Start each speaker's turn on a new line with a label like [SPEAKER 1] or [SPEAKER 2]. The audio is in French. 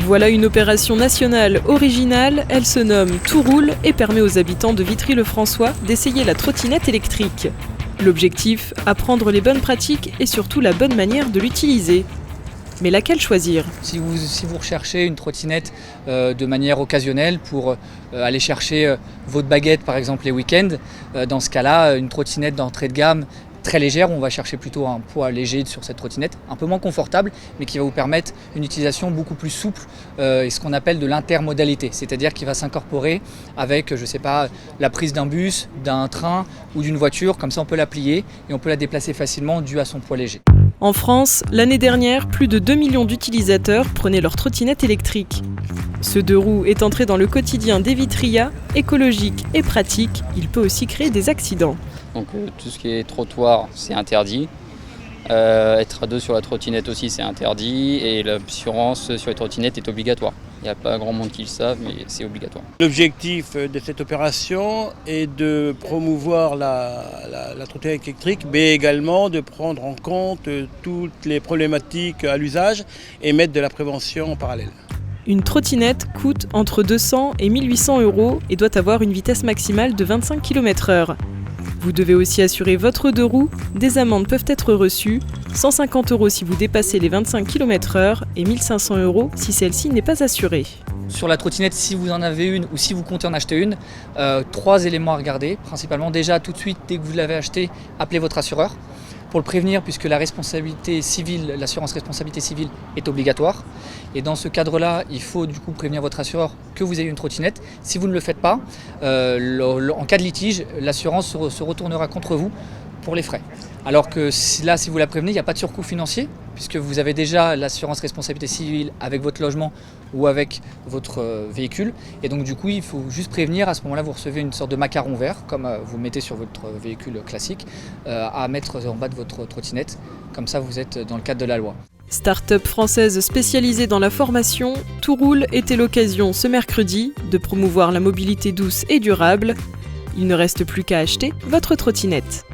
[SPEAKER 1] Voilà une opération nationale originale, elle se nomme Tout roule et permet aux habitants de Vitry-le-François d'essayer la trottinette électrique. L'objectif, apprendre les bonnes pratiques et surtout la bonne manière de l'utiliser. Mais laquelle choisir ?
[SPEAKER 2] Si vous recherchez une trottinette de manière occasionnelle pour aller chercher votre baguette par exemple les week-ends, dans ce cas-là, une trottinette d'entrée de gamme très légère, on va chercher plutôt un poids léger sur cette trottinette, un peu moins confortable, mais qui va vous permettre une utilisation beaucoup plus souple et ce qu'on appelle de l'intermodalité, c'est-à-dire qu'il va s'incorporer avec, je sais pas, la prise d'un bus, d'un train ou d'une voiture, comme ça on peut la plier et on peut la déplacer facilement dû à son poids léger.
[SPEAKER 1] En France, l'année dernière, plus de 2 millions d'utilisateurs prenaient leur trottinette électrique. Ce deux roues est entré dans le quotidien des Vitrias, écologique et pratique, il peut aussi créer des accidents.
[SPEAKER 3] Donc tout ce qui est trottoir, c'est interdit. Être à deux sur la trottinette aussi, c'est interdit. Et l'assurance sur les trottinettes est obligatoire. Il n'y a pas grand monde qui le savent, mais c'est obligatoire.
[SPEAKER 4] L'objectif de cette opération est de promouvoir la trottinette électrique, mais également de prendre en compte toutes les problématiques à l'usage et mettre de la prévention en parallèle.
[SPEAKER 1] Une trottinette coûte entre 200 et 1800 € et doit avoir une vitesse maximale de 25 km/h. Vous devez aussi assurer votre deux roues, des amendes peuvent être reçues, 150 € si vous dépassez les 25 km/h et 1500 € si celle-ci n'est pas assurée.
[SPEAKER 2] Sur la trottinette, si vous en avez une ou si vous comptez en acheter une, 3 éléments à regarder. Principalement, déjà tout de suite, dès que vous l'avez acheté, appelez votre assureur pour le prévenir puisque la responsabilité civile, l'assurance responsabilité civile est obligatoire. Et dans ce cadre-là, il faut du coup prévenir votre assureur que vous ayez une trottinette. Si vous ne le faites pas, en cas de litige, l'assurance se retournera contre vous pour les frais. Alors que là, si vous la prévenez, il n'y a pas de surcoût financier puisque vous avez déjà l'assurance responsabilité civile avec votre logement ou avec votre véhicule. Et donc du coup, il faut juste prévenir. À ce moment-là, vous recevez une sorte de macaron vert, comme vous mettez sur votre véhicule classique, à mettre en bas de votre trottinette. Comme ça, vous êtes dans le cadre de la loi.
[SPEAKER 1] Start-up française spécialisée dans la formation, Tout roule était l'occasion ce mercredi de promouvoir la mobilité douce et durable. Il ne reste plus qu'à acheter votre trottinette.